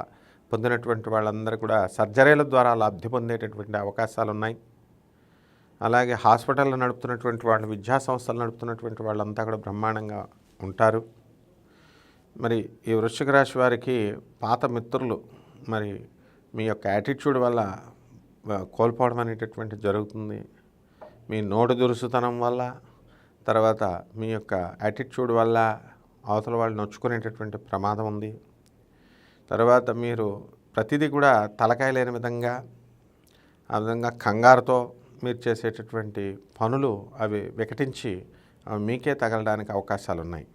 పొందినటువంటి వాళ్ళందరూ కూడా సర్జరీల ద్వారా లబ్ధి పొందేటటువంటి అవకాశాలు ఉన్నాయి. అలాగే హాస్పిటల్లో నడుపుతున్నటువంటి వాళ్ళు, విద్యా సంస్థలు నడుపుతున్నటువంటి వాళ్ళంతా కూడా బ్రహ్మాండంగా ఉంటారు. మరి ఈ వృశ్చిక రాశి వారికి పాత మిత్రులు మరి మీ యొక్క యాటిట్యూడ్ వల్ల కోల్పోవడం అనేటటువంటి జరుగుతుంది. మీ నోటు దురుసుతనం వల్ల, తర్వాత మీ యొక్క యాటిట్యూడ్ వల్ల అవతల వాళ్ళు నొచ్చుకునేటటువంటి ప్రమాదం ఉంది. తర్వాత మీరు ప్రతిదీ కూడా తలకాయ లేని విధంగా, ఆ విధంగా కంగారుతో మీరు చేసేటటువంటి పనులు అవి వికటించి మీకే తగలడానికి అవకాశాలు ఉన్నాయి.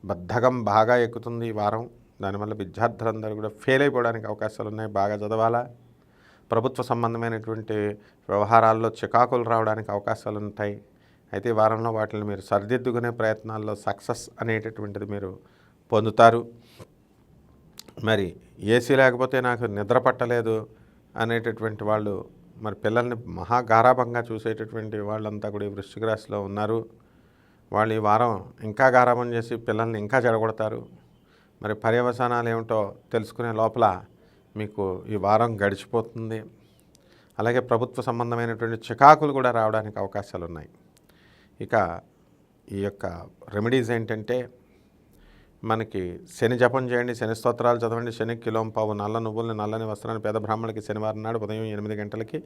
బద్ధకం బాగా ఎక్కుతుంది ఈ వారం. దానివల్ల విద్యార్థులందరూ కూడా ఫెయిల్ అయిపోవడానికి అవకాశాలు ఉన్నాయి. బాగా చదవాలా. ప్రభుత్వ సంబంధమైనటువంటి వ్యవహారాల్లో చికాకులు రావడానికి అవకాశాలు ఉంటాయి. అయితే ఈ వారంలో వాటిని మీరు సరిదిద్దుకునే ప్రయత్నాల్లో సక్సెస్ అనేటటువంటిది మీరు పొందుతారు. మరి ఏసీ లేకపోతే నాకు నిద్ర పట్టలేదు అనేటటువంటి వాళ్ళు, మరి పిల్లల్ని మహా గారాబంగా చూసేటటువంటి వాళ్ళంతా కూడా ఈ వృశ్చిక రాశిలో ఉన్నారు. వాళ్ళు ఈ వారం ఇంకా గారాబం చేసి పిల్లల్ని ఇంకా చెడగొడతారు. మరి పర్యవసానాలు ఏమిటో తెలుసుకునే లోపల మీకు ఈ వారం గడిచిపోతుంది. అలాగే ప్రభుత్వ సంబంధమైనటువంటి చికాకులు కూడా రావడానికి అవకాశాలు ఉన్నాయి. ఇక ఈ యొక్క రెమెడీస్ ఏంటంటే, మనకి శని జపం చేయండి, శని స్తోత్రాలు చదవండి, శనికి కిలోంపావు నల్ల నువ్వుల్ని నల్లని వస్త్రాన్ని పేద బ్రాహ్మణులకి శనివారం నాడు ఉదయం 8 గంటలకి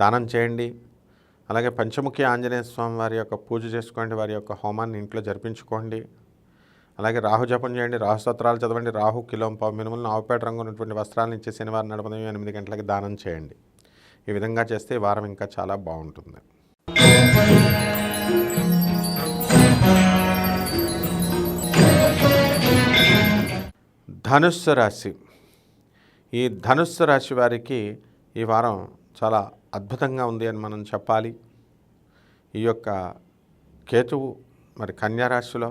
దానం చేయండి. అలాగే పంచముఖి ఆంజనేయ స్వామి వారి యొక్క పూజ చేసుకోండి, వారి యొక్క హోమాన్ని ఇంట్లో జరిపించుకోండి. అలాగే రాహు జపం చేయండి, రాహు స్తోత్రాలు చదవండి, రాహు కిలోంపావు మినుములను ఆవుపేట రంగు ఉన్నటువంటి వస్త్రాలను ఇచ్చి శనివారం నాడు ఉదయం 8 గంటలకి దానం చేయండి. ఈ విధంగా చేస్తే ఈ వారం ఇంకా చాలా బాగుంటుంది. ధనుస్సు రాశి. ఈ ధనుస్సు రాశి వారికి ఈ వారం చాలా అద్భుతంగా ఉంది అని మనం చెప్పాలి. ఈ యొక్క కేతువు మరి కన్యా రాశిలో,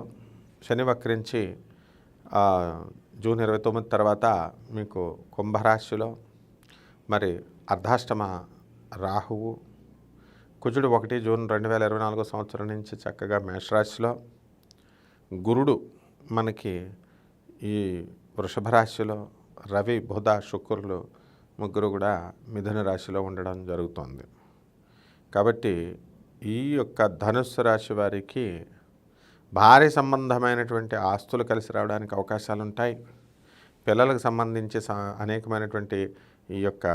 శని వక్రించి జూన్ 29 తర్వాత మీకు కుంభరాశిలో, మరి అర్ధాష్టమ రాహువు, కుజుడు 1 జూన్ 2024 సంవత్సరం నుంచి చక్కగా మేషరాశిలో, గురుడు మనకి ఈ వృషభ రాశిలో, రవి బుధ శుక్రులు ముగ్గురు కూడా మిథున రాశిలో ఉండడం జరుగుతుంది. కాబట్టి ఈ యొక్క ధనుస్సు రాశి వారికి భారీ సంబంధమైనటువంటి ఆస్తులు కలిసి రావడానికి అవకాశాలు ఉంటాయి. పిల్లలకు సంబంధించి అనేకమైనటువంటి ఈ యొక్క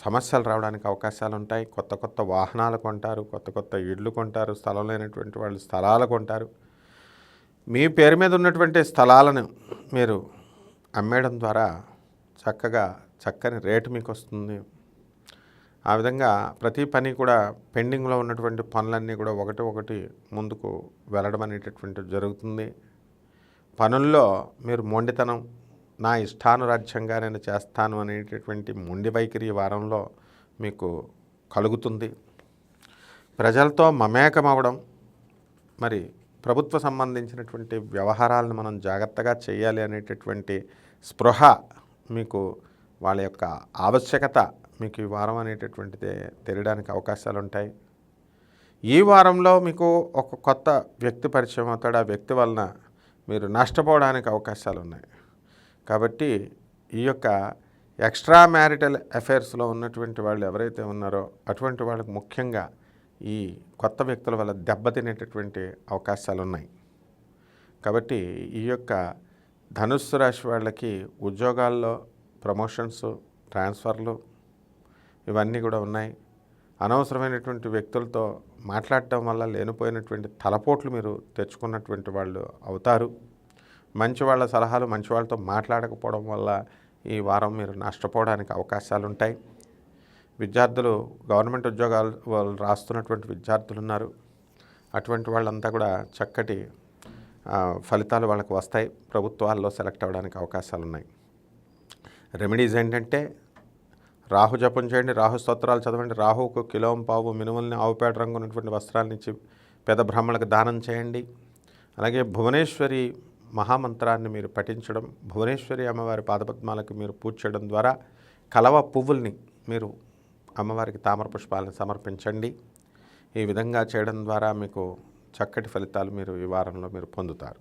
సమస్యలు రావడానికి అవకాశాలు ఉంటాయి. కొత్త కొత్త వాహనాలు కొంటారు, కొత్త కొత్త ఇళ్ళు కొంటారు, స్థలం లేనటువంటి వాళ్ళు స్థలాలు కొంటారు. మీ పేరు మీద ఉన్నటువంటి స్థలాలను మీరు అమ్మేయడం ద్వారా చక్కని రేటు మీకు వస్తుంది. ఆ విధంగా ప్రతి పని కూడా పెండింగ్లో ఉన్నటువంటి పనులన్నీ కూడా ఒకటి ముందుకు వెళ్ళడం అనేటటువంటిది జరుగుతుంది. పనుల్లో మీరు మొండితనం, నా ఇష్టానురాజ్యంగా నేను చేస్తాను అనేటటువంటి మొండి వైఖరి వారంలో మీకు కలుగుతుంది. ప్రజలతో మమేకమవడం, మరి ప్రభుత్వ సంబంధించినటువంటి వ్యవహారాలను మనం జాగ్రత్తగా చేయాలి అనేటటువంటి స్పృహ మీకు, వాళ్ళ యొక్క ఆవశ్యకత మీకు ఈ వారం అనేటటువంటిది తెలియడానికి అవకాశాలు ఉంటాయి. ఈ వారంలో మీకు ఒక కొత్త వ్యక్తి పరిచయం అవుతాడు. ఆ వ్యక్తి వలన మీరు నష్టపోవడానికి అవకాశాలు ఉన్నాయి. కాబట్టి ఈ యొక్క ఎక్స్ట్రా మ్యారిటల్ అఫైర్స్లో ఉన్నటువంటి వాళ్ళు ఎవరైతే ఉన్నారో అటువంటి వాళ్ళకి ముఖ్యంగా ఈ కొత్త వ్యక్తుల వల్ల దెబ్బతినేటటువంటి అవకాశాలు ఉన్నాయి. కాబట్టి ఈ యొక్క ధనుస్సు రాశి వాళ్ళకి ఉద్యోగాల్లో ప్రమోషన్స్, ట్రాన్స్ఫర్లు ఇవన్నీ కూడా ఉన్నాయి. అనవసరమైనటువంటి వ్యక్తులతో మాట్లాడటం వల్ల లేనిపోయినటువంటి తలపోట్లు మీరు తెచ్చుకున్నటువంటి వాళ్ళు అవుతారు. మంచి వాళ్ళ సలహాలు, మంచి వాళ్ళతో మాట్లాడకపోవడం వల్ల ఈ వారం మీరు నష్టపోవడానికి అవకాశాలు ఉంటాయి. విద్యార్థులు, గవర్నమెంట్ ఉద్యోగాలు వాళ్ళు రాస్తున్నటువంటి విద్యార్థులు ఉన్నారు. అటువంటి వాళ్ళంతా కూడా చక్కటి ఫలితాలు వాళ్ళకు వస్తాయి. ప్రభుత్వాల్లో సెలెక్ట్ అవ్వడానికి అవకాశాలు ఉన్నాయి. రెమెడీస్ ఏంటంటే, రాహు జపం చేయండి, రాహు స్తోత్రాలు చదవండి, రాహుకు కిలోంపావు మినుముల్ని ఆవుపేట రంగు ఉన్నటువంటి వస్త్రాలను ఇచ్చి పేద బ్రాహ్మణులకు దానం చేయండి. అలాగే భువనేశ్వరి మహామంత్రాన్ని మీరు పఠించడం, భువనేశ్వరి అమ్మవారి పాదపద్మాలకు మీరు పూజ చేయడం ద్వారా కలవ పువ్వుల్ని మీరు అమ్మవారికి తామర పుష్పాలను సమర్పించండి. ఈ విధంగా చేయడం ద్వారా మీకు చక్కటి ఫలితాలు మీరు ఈ వారంలో మీరు పొందుతారు.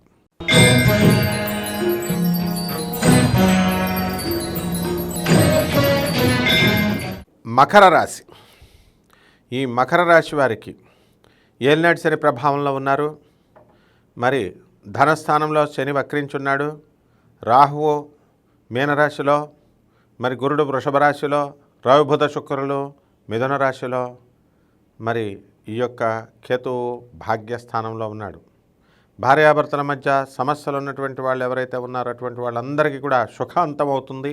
మకర రాశి. ఈ మకర రాశి వారికి ఏలినాటి శని ప్రభావంలో ఉన్నారు. మరి ధనస్థానంలో శని వక్రించున్నాడు. రాహువు మీనరాశిలో, మరి గురుడు వృషభ రాశిలో, రవి బుధ శుక్రులు మిథున రాశిలో, మరి ఈ యొక్క కేతువు భాగ్యస్థానంలో ఉన్నాడు. భార్యాభర్తల మధ్య సమస్యలు ఉన్నటువంటి వాళ్ళు ఎవరైతే ఉన్నారో అటువంటి వాళ్ళందరికీ కూడా సుఖాంతం అవుతుంది.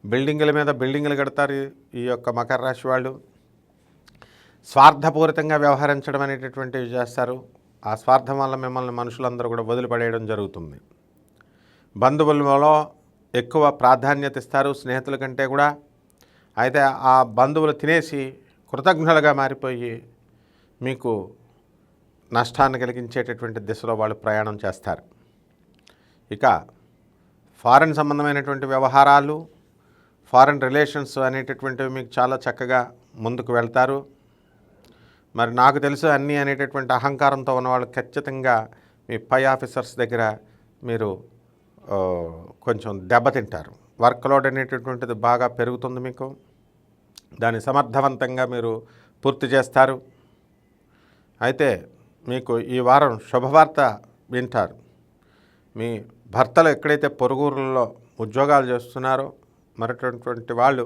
బిల్డింగుల మీద బిల్డింగులు కడతారు ఈ యొక్క మకర రాశి వాళ్ళు. స్వార్థపూరితంగా వ్యవహరించడం అనేటటువంటివి చేస్తారు. ఆ స్వార్థం వల్ల మిమ్మల్ని మనుషులందరూ కూడా వదిలిపడేయడం జరుగుతుంది. బంధువులలో ఎక్కువ ప్రాధాన్యత ఇస్తారు స్నేహితుల కంటే కూడా. అయితే ఆ బంధువులు తినేసి కృతజ్ఞులుగా మారిపోయి మీకు నష్టాన్ని కలిగించేటటువంటి దిశలో వాళ్ళు ప్రయాణం చేస్తారు. ఇక ఫారెన్ సంబంధమైనటువంటి వ్యవహారాలు, ఫారెన్ రిలేషన్స్ అనేటటువంటివి మీకు చాలా చక్కగా ముందుకు వెళ్తారు. మరి నాకు తెలుసు అన్నీ అనేటటువంటి అహంకారంతో ఉన్నవాళ్ళు ఖచ్చితంగా మీ పై ఆఫీసర్స్ దగ్గర మీరు కొంచెం దెబ్బతింటారు. వర్క్ లోడ్ అనేటటువంటిది బాగా పెరుగుతుంది మీకు. దాన్ని సమర్థవంతంగా మీరు పూర్తి చేస్తారు. అయితే మీకు ఈ వారం శుభవార్త వింటారు. మీ భర్తలు ఎక్కడైతే పొరుగురుల్లో ఉద్యోగాలు చేస్తున్నారో మరటువంటి వాళ్ళు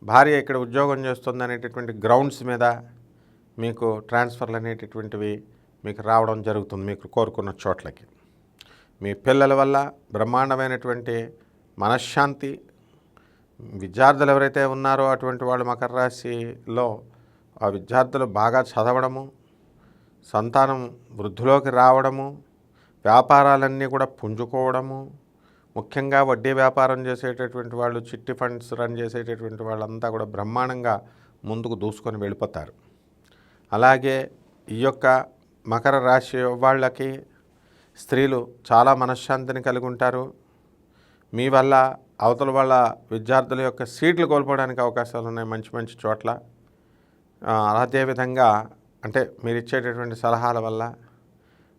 భార్య ఇక్కడ ఉద్యోగం చేస్తుంది అనేటటువంటి గ్రౌండ్స్ మీద మీకు ట్రాన్స్ఫర్లు అనేటటువంటివి మీకు రావడం జరుగుతుంది మీకు కోరుకున్న చోట్లకి. మీ పిల్లల వల్ల బ్రహ్మాండమైనటువంటి మనశ్శాంతి. విద్యార్థులు ఎవరైతే ఉన్నారో అటువంటి వాళ్ళు మకర రాశిలో ఆ విద్యార్థులు బాగా చదవడము, సంతానం వృద్ధిలోకి రావడము, వ్యాపారాలన్నీ కూడా పుంజుకోవడము, ముఖ్యంగా వడ్డీ వ్యాపారం చేసేటటువంటి వాళ్ళు, చిట్టి ఫండ్స్ రన్ చేసేటటువంటి వాళ్ళంతా కూడా బ్రహ్మాండంగా ముందుకు దూసుకొని వెళ్ళిపోతారు. అలాగే ఈ యొక్క మకర రాశి వాళ్ళకి స్త్రీలు చాలా మనశ్శాంతిని కలిగి ఉంటారు. మీ వల్ల అవతల వాళ్ళ విద్యార్థుల యొక్క సీట్లు కోల్పోవడానికి అవకాశాలు ఉన్నాయి మంచి మంచి చోట్ల. అదేవిధంగా అంటే మీరు ఇచ్చేటటువంటి సలహాల వల్ల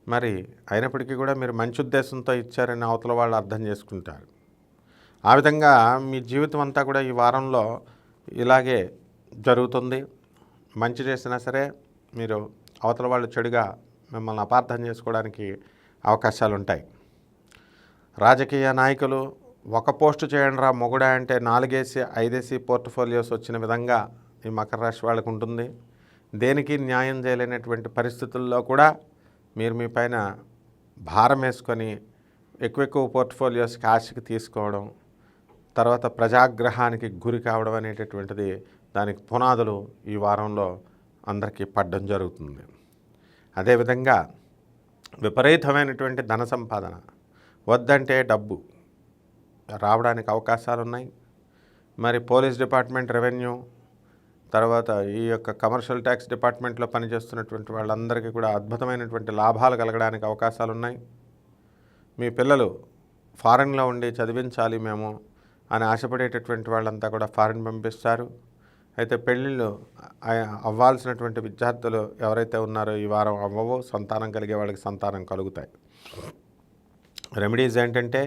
మరి అయినప్పటికీ కూడా మీరు మంచి ఉద్దేశంతో ఇచ్చారని అవతల వాళ్ళు అర్థం చేసుకుంటారు. ఆ విధంగా మీ జీవితం అంతా కూడా ఈ వారంలో ఇలాగే జరుగుతుంది. మంచి చేసినా సరే మీరు అవతల వాళ్ళు చెడుగా మిమ్మల్ని అపార్థం చేసుకోవడానికి అవకాశాలు ఉంటాయి. రాజకీయ నాయకులు ఒక పోస్టు చేయండి రా మొగుడా అంటే 4 5 పోర్ట్ఫోలియోస్ వచ్చిన విధంగా ఈ మకర రాశి వాళ్ళకు ఉంటుంది. దేనికి న్యాయం చేయలేనటువంటి పరిస్థితుల్లో కూడా మీరు మీ పైన భారం వేసుకొని ఎక్కువ పోర్ట్ఫోలియోస్కి ఆశకి తీసుకోవడం, తర్వాత ప్రజాగ్రహానికి గురి కావడం అనేటటువంటిది దానికి పునాదులు ఈ వారంలో అందరికీ పడడం జరుగుతుంది. అదేవిధంగా విపరీతమైనటువంటి ధన సంపాదన, వద్దంటే డబ్బు రావడానికి అవకాశాలు ఉన్నాయి. మరి పోలీస్ డిపార్ట్మెంట్, రెవెన్యూ, తర్వాత ఈ యొక్క కమర్షియల్ ట్యాక్స్ డిపార్ట్మెంట్లో పనిచేస్తున్నటువంటి వాళ్ళందరికీ కూడా అద్భుతమైనటువంటి లాభాలు కలగడానికి అవకాశాలు ఉన్నాయి. మీ పిల్లలు ఫారెన్లో ఉండి చదివించాలి మేము అని ఆశపడేటటువంటి వాళ్ళంతా కూడా ఫారెన్ పంపిస్తారు. అయితే పెళ్ళిళ్ళు అవ్వాల్సినటువంటి విద్యార్థులు ఎవరైతే ఉన్నారో ఈ వారం అవ్వవో, సంతానం కలిగే వాళ్ళకి సంతానం కలుగుతాయి. రెమెడీస్ ఏంటంటే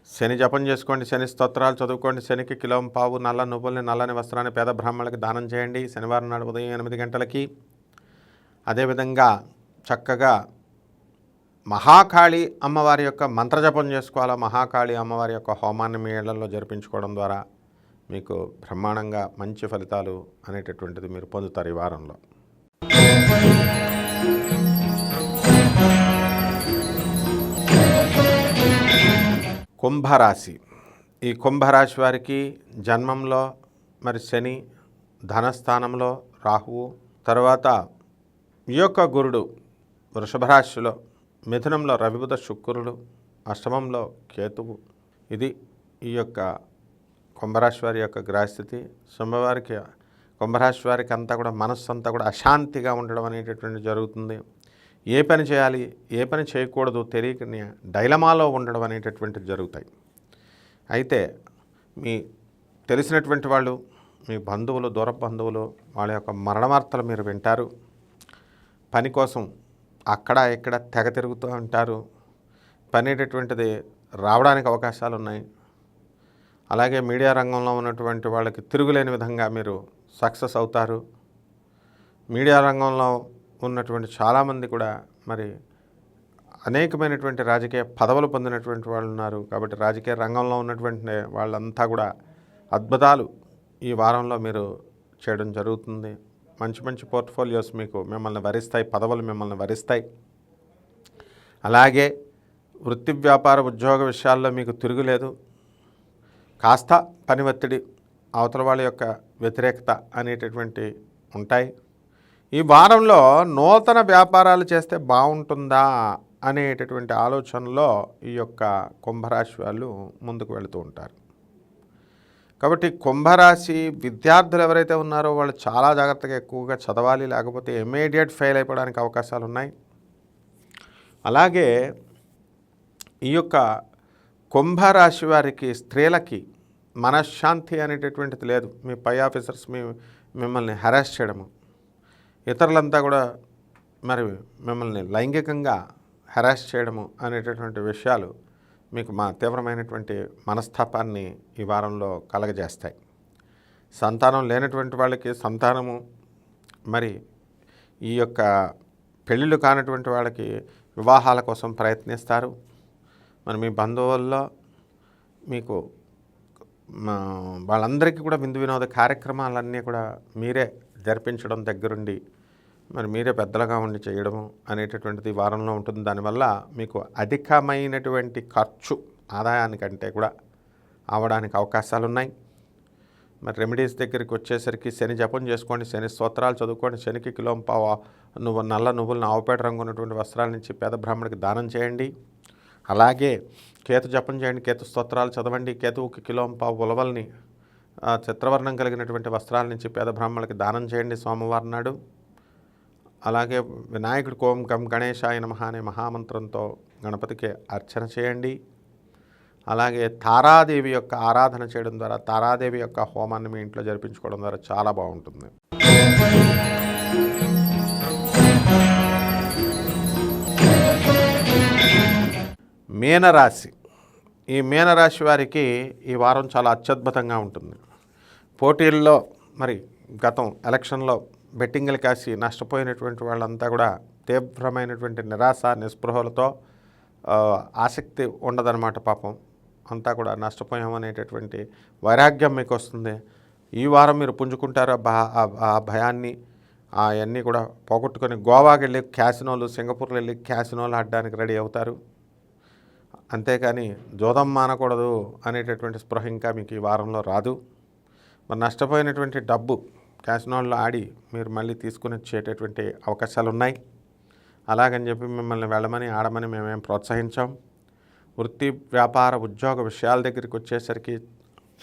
శని జపం చేసుకోండి, శని స్తోత్రాలు చదువుకోండి, శనికి కిలోంపావు నల్ల నువ్వుల్ని, నల్లని వస్త్రాన్ని పేద బ్రాహ్మణులకు దానం చేయండి శనివారం నాడు ఉదయం 8 గంటలకి. అదేవిధంగా చక్కగా మహాకాళి అమ్మవారి యొక్క మంత్రజపం చేసుకోవాలా. మహాకాళి అమ్మవారి యొక్క హోమాన్ని మీ ఇళ్లలో జరిపించుకోవడం ద్వారా మీకు బ్రహ్మాండంగా మంచి ఫలితాలు అనేటటువంటిది మీరు పొందుతారు ఈ వారంలో. కుంభరాశి. ఈ కుంభరాశి వారికి జన్మంలో మరి శని, ధనస్థానంలో రాహువు, తర్వాత ఈ యొక్క గురుడు వృషభ రాశిలో, మిథునంలో రవిబుధ శుక్రుడు, అష్టమంలో కేతువు. ఇది ఈ యొక్క కుంభరాశి వారి యొక్క గ్రహస్థితి. కుంభరాశి వారికి అంతా కూడా మనస్సు అంతా కూడా అశాంతిగా ఉండడం అనేటటువంటి జరుగుతుంది. ఏ పని చేయాలి, ఏ పని చేయకూడదు తెలియని డైలమాలో ఉండడం అనేటటువంటిది జరుగుతాయి. అయితే మీ తెలిసినటువంటి వాళ్ళు, మీ బంధువులు, దూర బంధువులు వాళ్ళ యొక్క మరణవార్తలు మీరు వింటారు. పని కోసం అక్కడ ఇక్కడ తెగ తిరుగుతూ ఉంటారు. పని అనేటటువంటిది రావడానికి అవకాశాలు ఉన్నాయి. అలాగే మీడియా రంగంలో ఉన్నటువంటి వాళ్ళకి తిరుగులేని విధంగా మీరు సక్సెస్ అవుతారు. మీడియా రంగంలో ఉన్నటువంటి చాలామంది కూడా మరి అనేకమైనటువంటి రాజకీయ పదవులు పొందినటువంటి వాళ్ళు ఉన్నారు. కాబట్టి రాజకీయ రంగంలో ఉన్నటువంటి వాళ్ళంతా కూడా అద్భుతాలు ఈ వారంలో మీరు చేయడం జరుగుతుంది. మంచి మంచి పోర్ట్ఫోలియోస్ మీకు మిమ్మల్ని వరిస్తాయి, పదవులు మిమ్మల్ని వరిస్తాయి. అలాగే వృత్తి వ్యాపార ఉద్యోగ విషయాల్లో మీకు తిరుగులేదు. కాస్త పని ఒత్తిడి, అవతల వాళ్ళ యొక్క వ్యతిరేకత అనేటటువంటి ఉంటాయి. ఈ వారంలో నూతన వ్యాపారాలు చేస్తే బాగుంటుందా అనేటటువంటి ఆలోచనలో ఈ యొక్క కుంభరాశి వాళ్ళు ముందుకు వెళుతూ ఉంటారు. కాబట్టి కుంభరాశి విద్యార్థులు ఎవరైతే ఉన్నారో వాళ్ళు చాలా జాగ్రత్తగా ఎక్కువగా చదవాలి, లేకపోతే ఇమ్మీడియట్ ఫెయిల్ అయిపోవడానికి అవకాశాలు ఉన్నాయి. అలాగే ఈ యొక్క కుంభరాశి వారికి స్త్రీలకి మనశ్శాంతి అనేటటువంటిది లేదు. మీ పై ఆఫీసర్స్ మిమ్మల్ని హెరాస్ చేయడము, ఇతరులంతా కూడా మరి మిమ్మల్ని లైంగికంగా హెరాస్ చేయడము అనేటటువంటి విషయాలు మీకు తీవ్రమైనటువంటి మనస్తాపాన్ని ఈ వారంలో కలగజేస్తాయి. సంతానం లేనటువంటి వాళ్ళకి సంతానము, మరి ఈ యొక్క పెళ్ళిళ్ళు కానటువంటి వాళ్ళకి వివాహాల కోసం ప్రయత్నిస్తారు. మరి మీ బంధువుల్లో మీకు వాళ్ళందరికీ కూడా విందు వినోద కార్యక్రమాలన్నీ కూడా మీరే జరిపించడం, దగ్గరుండి మరి మీరే పెద్దలుగా ఉండి చేయడము అనేటటువంటిది వారంలో ఉంటుంది. దానివల్ల మీకు అధికమైనటువంటి ఖర్చు ఆదాయానికంటే కూడా అవడానికి అవకాశాలు ఉన్నాయి. మరి రెమెడీస్ దగ్గరికి వచ్చేసరికి శని జపం చేసుకోండి, శని స్తోత్రాలు చదువుకోండి, శనికి కిలోంపావు నల్ల నువ్వులను ఆవుపేట రంగు ఉన్నటువంటి వస్త్రాల నుంచి పేద బ్రాహ్మణికి దానం చేయండి. అలాగే కేతు జపం చేయండి, కేతు స్తోత్రాలు చదవండి, కేతువుకి కిలోంపావు ఉలవల్ని చిత్రవర్ణం కలిగినటువంటి వస్త్రాల నుంచి పేద బ్రాహ్మణులకి దానం చేయండి సోమవారం నాడు. అలాగే వినాయకుడి ఓం గం గణేశాయ నమః అనే మహామంత్రంతో గణపతికి అర్చన చేయండి. అలాగే తారాదేవి యొక్క ఆరాధన చేయడం ద్వారా, తారాదేవి యొక్క హోమాన్ని మీ ఇంట్లో జరిపించుకోవడం ద్వారా చాలా బాగుంటుంది. మీనరాశి. ఈ మీనరాశి వారికి ఈ వారం చాలా అత్యద్భుతంగా ఉంటుంది. పోటీల్లో మరి గతం ఎలక్షన్లో బెట్టింగ్లు కాసి నష్టపోయినటువంటి వాళ్ళంతా కూడా తీవ్రమైనటువంటి నిరాశ నిస్పృహలతో ఆసక్తి ఉండదన్నమాట. పాపం అంతా కూడా నష్టపోయామనేటటువంటి వైరాగ్యం మీకు వస్తుంది. ఈ వారం మీరు పుంజుకుంటారు ఆ భయాన్ని, అవన్నీ కూడా పోగొట్టుకొని గోవాకి వెళ్ళి క్యాసినోలు, సింగపూర్లో వెళ్ళి క్యాసినోలు ఆడడానికి రెడీ అవుతారు. అంతేకాని జోదం మానకూడదు అనేటటువంటి స్పృహ ఇంకా మీకు ఈ వారంలో రాదు. మరి నష్టపోయినటువంటి డబ్బు క్యాసినోల్లో ఆడి మీరు మళ్ళీ తీసుకుని వచ్చేటటువంటి అవకాశాలు ఉన్నాయి. అలాగని చెప్పి మిమ్మల్ని వెళ్ళమని ఆడమని మేమేం ప్రోత్సహించాం. వృత్తి వ్యాపార ఉద్యోగ విషయాల దగ్గరికి వచ్చేసరికి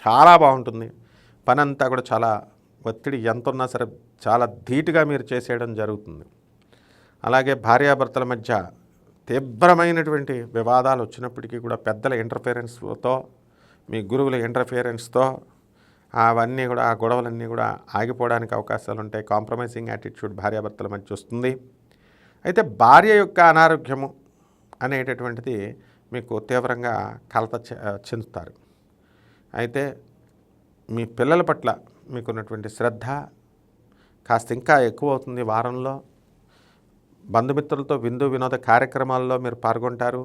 చాలా బాగుంటుంది. పని అంతా కూడా చాలా ఒత్తిడి ఎంత ఉన్నా సరే చాలా ధీటుగా మీరు చేసేయడం జరుగుతుంది. అలాగే భార్యాభర్తల మధ్య తీవ్రమైనటువంటి వివాదాలు వచ్చినప్పటికీ కూడా పెద్దల ఇంటర్ఫిరెన్స్తో, మీ గురువుల ఇంటర్ఫిరెన్స్తో అవన్నీ కూడా, ఆ గొడవలన్నీ కూడా ఆగిపోవడానికి అవకాశాలు ఉంటాయి. కాంప్రమైజింగ్ యాటిట్యూడ్ భార్యాభర్తల మధ్య వస్తుంది. అయితే భార్య యొక్క అనారోగ్యము అనేటటువంటిది మీకు తీవ్రంగా కలత చెందుతారు. అయితే మీ పిల్లల పట్ల మీకున్నటువంటి శ్రద్ధ కాస్త ఇంకా ఎక్కువ అవుతుంది. వారంలో బంధుమిత్రులతో విందు వినోద కార్యక్రమాల్లో మీరు పాల్గొంటారు.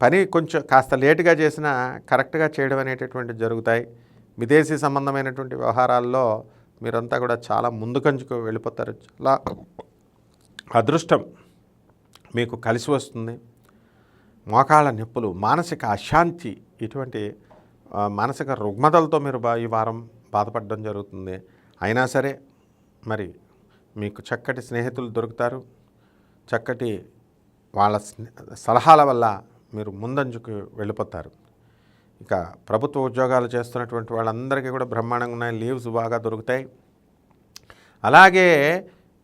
పని కొంచెం కాస్త లేటుగా చేసినా కరెక్ట్గా చేయడం అనేటటువంటివి జరుగుతాయి. విదేశీ సంబంధమైనటువంటి వ్యవహారాల్లో మీరంతా కూడా చాలా ముందుకంచుకు వెళ్ళిపోతారు. చాలా అదృష్టం మీకు కలిసి వస్తుంది. మోకాళ్ళ నొప్పులు, మానసిక అశాంతి, ఇటువంటి మానసిక రుగ్మతలతో మీరు ఈ వారం బాధపడడం జరుగుతుంది. అయినా సరే మరి మీకు చక్కటి స్నేహితులు దొరుకుతారు. చక్కటి వాళ్ళ సలహాల వల్ల మీరు ముందంజుకు వెళ్ళిపోతారు. ఇక ప్రభుత్వ ఉద్యోగాలు చేస్తున్నటువంటి వాళ్ళందరికీ కూడా బ్రహ్మాండంగా ఉన్నాయి. లీవ్స్ బాగా దొరుకుతాయి. అలాగే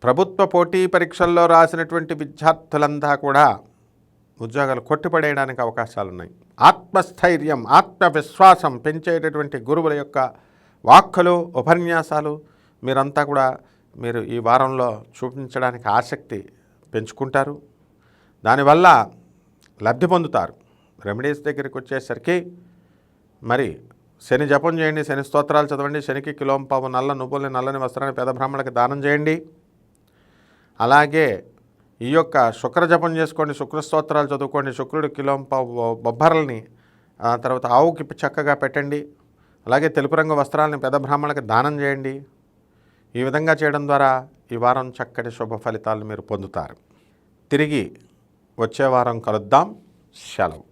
ప్రభుత్వ పోటీ పరీక్షల్లో రాసినటువంటి విద్యార్థులంతా కూడా ఉద్యోగాలు కొట్టిపడేయడానికి అవకాశాలు ఉన్నాయి. ఆత్మస్థైర్యం, ఆత్మవిశ్వాసం పెంచేటటువంటి గురువుల యొక్క వాక్కులు, ఉపన్యాసాలు మీరంతా కూడా మీరు ఈ వారంలో చూపించడానికి ఆసక్తి పెంచుకుంటారు. దానివల్ల లబ్ధి పొందుతారు. రెమెడీస్ దగ్గరికి వచ్చేసరికి మరి శని జపం చేయండి, శని స్తోత్రాలు చదవండి, శనికి కిలోంపావు నల్ల నువ్వుల్ని, నల్లని వస్త్రాన్ని పేద బ్రాహ్మణులకి దానం చేయండి. అలాగే ఈ యొక్క శుక్ర జపం చేసుకోండి, శుక్ర స్తోత్రాలు చదువుకోండి, శుక్రుడు కిలోంపావు బొబ్బర్లని తర్వాత ఆవుకి చక్కగా పెట్టండి. అలాగే తెలుపు రంగు వస్త్రాలని పేద బ్రాహ్మణులకి దానం చేయండి. ఈ విధంగా చేయడం ద్వారా ఈ వారం చక్కటి శుభ ఫలితాలను మీరు పొందుతారు. తిరిగి వచ్చే వారం కలుద్దాం. సెలవు.